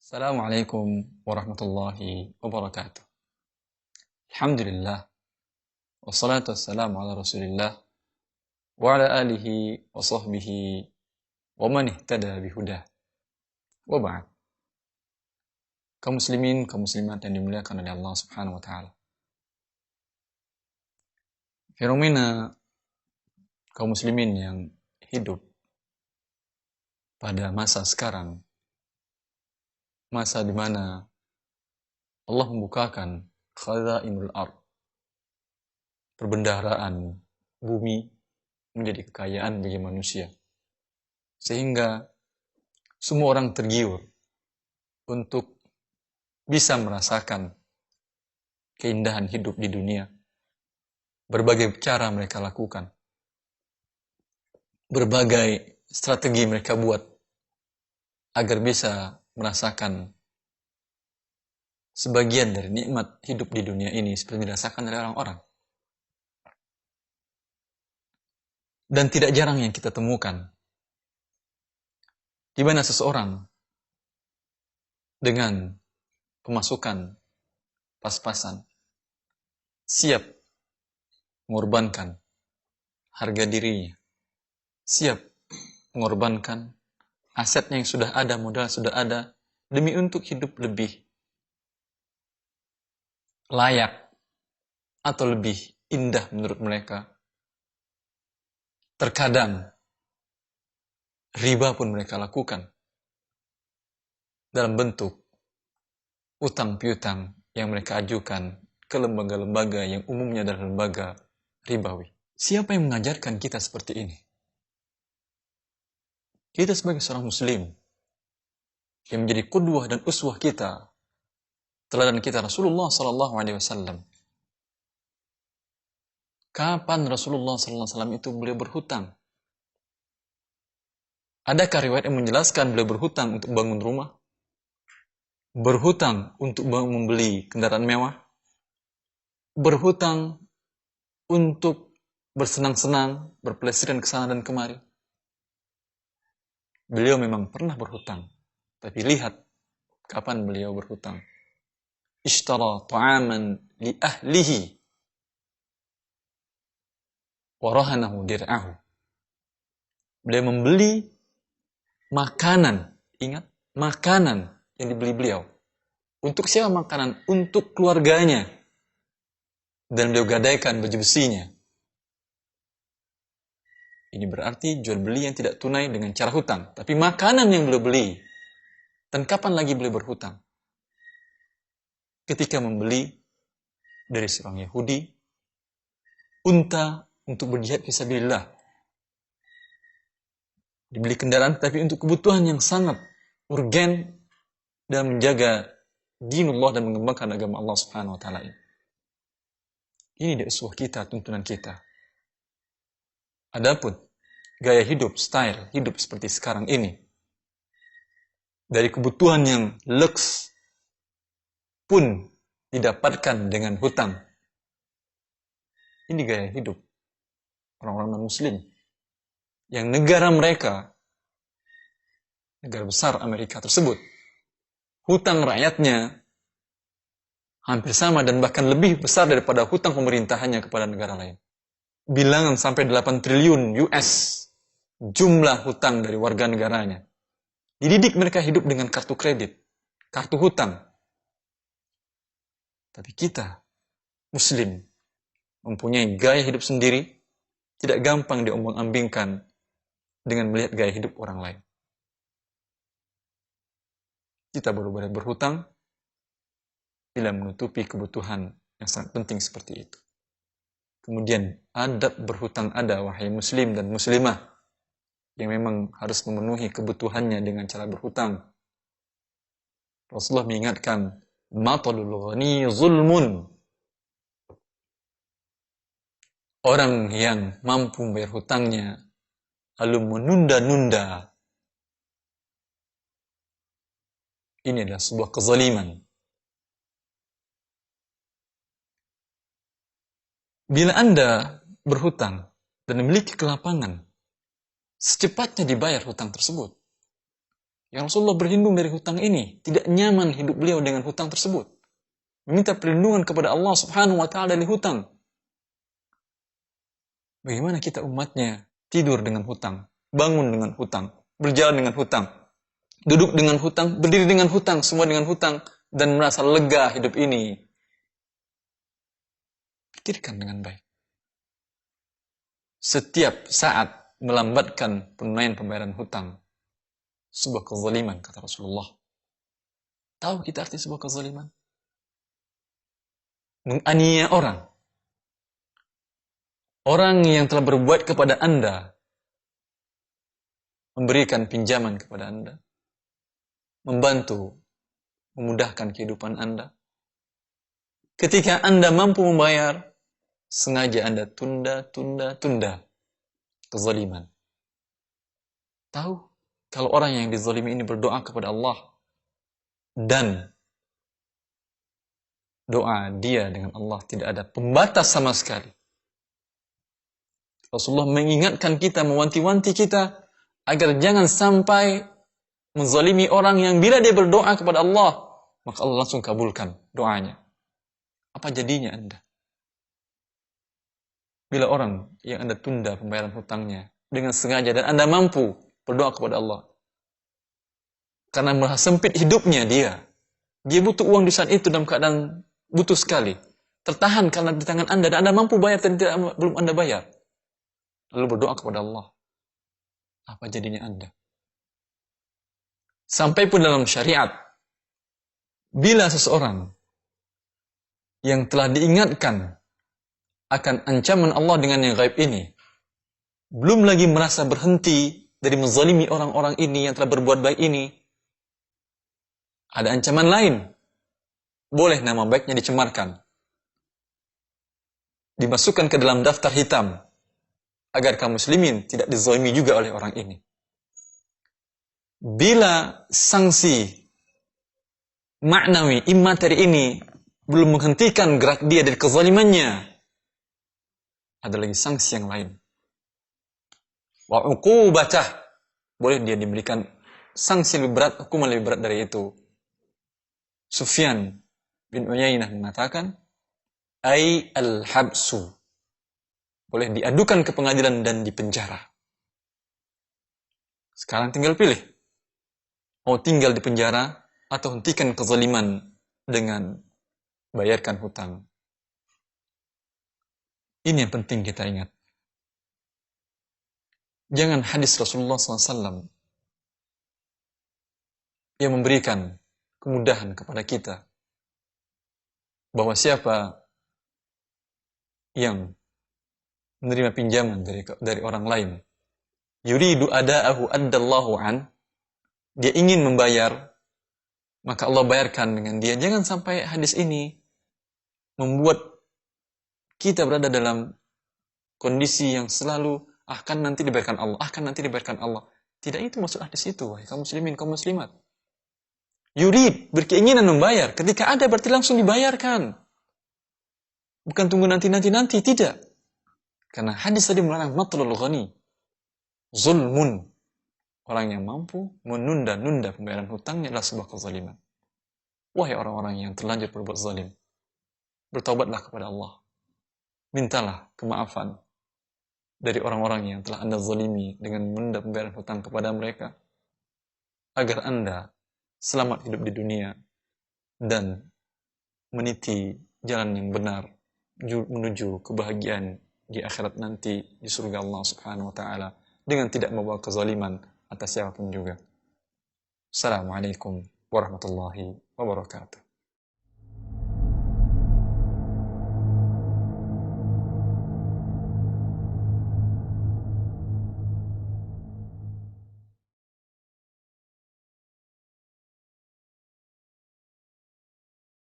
Assalamualaikum warahmatullahi wabarakatuh. Alhamdulillah, wassalatu wassalamu ala rasulillah, wa ala alihi wa sahbihi, wa man ihtada bihudah. Wa ba'd. Kaum muslimin, kaum muslimat yang dimuliakan oleh Allah subhanahu wa ta'ala. Fenomena kaum muslimin yang hidup pada masa sekarang, masa di mana Allah membukakan khazainul ard, perbendaharaan bumi menjadi kekayaan bagi manusia, sehingga semua orang tergiur untuk bisa merasakan keindahan hidup di dunia. Berbagai cara mereka lakukan, berbagai strategi mereka buat agar bisa merasakan sebagian dari nikmat hidup di dunia ini seperti dirasakan oleh orang-orang. Dan tidak jarang yang kita temukan di mana seseorang dengan pemasukan pas-pasan siap mengorbankan harga dirinya, siap mengorbankan asetnya yang sudah ada, modal sudah ada, demi untuk hidup lebih layak atau lebih indah menurut mereka. Terkadang riba pun mereka lakukan dalam bentuk utang piutang yang mereka ajukan ke lembaga-lembaga yang umumnya adalah lembaga ribawi. Siapa yang mengajarkan kita seperti ini? Kita sebagai seorang muslim yang menjadi qudwah dan uswah kita, teladan kita Rasulullah SAW. Kapan Rasulullah SAW itu beliau berhutang? Adakah riwayat yang menjelaskan beliau berhutang untuk bangun rumah? Berhutang untuk membeli kendaraan mewah? Berhutang untuk bersenang-senang, berpelesiran ke sana dan kemari? Beliau memang pernah berhutang, tapi lihat kapan beliau berhutang. Ishtara ta'aman li ahlihi wa rahanahu dir'ahu. Beliau membeli makanan, ingat, makanan yang dibeli beliau. Untuk siapa makanan? Untuk keluarganya. Dan beliau gadaikan baju besinya. Ini berarti jual beli yang tidak tunai dengan cara hutang. Tapi makanan yang beliau beli. Dan kapan lagi beliau berhutang? Ketika membeli dari seorang Yahudi unta untuk berjihad fisabilillah. Dibeli kendaraan tapi untuk kebutuhan yang sangat urgen dan menjaga dinullah dan mengembangkan agama Allah Subhanahu wa taala ini. Ini dia uswah kita, tuntunan kita. Adapun gaya hidup, style hidup seperti sekarang ini, dari kebutuhan yang luks pun didapatkan dengan hutang. Ini gaya hidup orang-orang non-muslim yang negara mereka, negara besar Amerika tersebut, hutang rakyatnya hampir sama dan bahkan lebih besar daripada hutang pemerintahannya kepada negara lain. Bilangan sampai 8 triliun US jumlah hutang dari warga negaranya. Dididik mereka hidup dengan kartu kredit, kartu hutang. Tapi kita, muslim, mempunyai gaya hidup sendiri, tidak gampang diombang-ambingkan dengan melihat gaya hidup orang lain. Kita baru boleh berhutang bila menutupi kebutuhan yang sangat penting seperti itu. Kemudian adab berhutang ada, wahai muslim dan muslimah, yang memang harus memenuhi kebutuhannya dengan cara berhutang. Rasulullah mengingatkan, matalul ghani zulmun. Orang yang mampu membayar hutangnya lalu menunda-nunda, ini adalah sebuah kezaliman. Bila Anda berhutang dan memiliki kelapangan, secepatnya dibayar hutang tersebut. Ya Rasulullah berlindung dari hutang ini. Tidak nyaman hidup beliau dengan hutang tersebut. Meminta perlindungan kepada Allah subhanahu wa ta'ala dari hutang. Bagaimana kita umatnya tidur dengan hutang, bangun dengan hutang, berjalan dengan hutang, duduk dengan hutang, berdiri dengan hutang, semua dengan hutang, dan merasa lega hidup ini. Pikirkan dengan baik. Setiap saat melambatkan penunaian pembayaran hutang, sebuah kezaliman, kata Rasulullah. Tahu kita arti sebuah kezaliman? Menganiaya orang. Orang yang telah berbuat kepada Anda, memberikan pinjaman kepada Anda, membantu, memudahkan kehidupan Anda. Ketika Anda mampu membayar, sengaja Anda tunda. Kezaliman. Tahu, kalau orang yang dizalimi ini berdoa kepada Allah, dan doa dia dengan Allah tidak ada pembatas sama sekali. Rasulullah mengingatkan kita, mewanti-wanti kita, agar jangan sampai menzalimi orang yang bila dia berdoa kepada Allah, maka Allah langsung kabulkan doanya. Apa jadinya Anda? Bila orang yang Anda tunda pembayaran hutangnya dengan sengaja dan Anda mampu berdoa kepada Allah, karena merasa sempit hidupnya dia butuh uang di saat itu dalam keadaan butuh sekali, tertahan karena di tangan Anda, dan Anda mampu bayar dan belum Anda bayar, lalu berdoa kepada Allah, apa jadinya Anda? Sampai pun dalam syariat, bila seseorang yang telah diingatkan akan ancaman Allah dengan yang gaib ini, belum lagi merasa berhenti dari menzalimi orang-orang ini yang telah berbuat baik ini, ada ancaman lain. Boleh nama baiknya dicemarkan, dimasukkan ke dalam daftar hitam, agar kaum muslimin tidak dizalimi juga oleh orang ini. Bila sanksi maknawi, imateri ini belum menghentikan gerak dia dari kezalimannya, ada lagi sanksi yang lain. Wa uqubatah, boleh dia diberikan sanksi lebih berat, hukuman lebih berat dari itu. Sufyan bin Uyainah mengatakan, ai al-habsu, boleh diadukan ke pengadilan dan dipenjara. Sekarang tinggal pilih, mau tinggal di penjara atau hentikan kezaliman dengan bayarkan hutang. Ini yang penting kita ingat. Jangan hadis Rasulullah SAW yang memberikan kemudahan kepada kita, bahwa siapa yang menerima pinjaman dari orang lain, yuridu ada'ahu addallahu an, dia ingin membayar, maka Allah bayarkan dengan dia. Jangan sampai hadis ini membuat kita berada dalam kondisi yang selalu akan nanti dibayarkan Allah. Tidak itu maksud hadis itu, wahai kaum muslimin, kaum muslimat. Yurid, berkeinginan membayar. Ketika ada berarti langsung dibayarkan. Bukan tunggu nanti, tidak. Karena hadis tadi melarang matlul ghani, zulmun. Orang yang mampu menunda-nunda pembayaran hutangnya adalah sebuah kezaliman. Wahai orang-orang yang terlanjur berbuat zalim, bertaubatlah kepada Allah. Mintalah kemaafan dari orang-orang yang telah Anda zalimi dengan menunda pembayaran hutang kepada mereka, agar Anda selamat hidup di dunia dan meniti jalan yang benar menuju kebahagiaan di akhirat nanti di surga Allah Subhanahu wa taala dengan tidak membawa kezaliman atas siapapun juga. Assalamualaikum warahmatullahi wabarakatuh.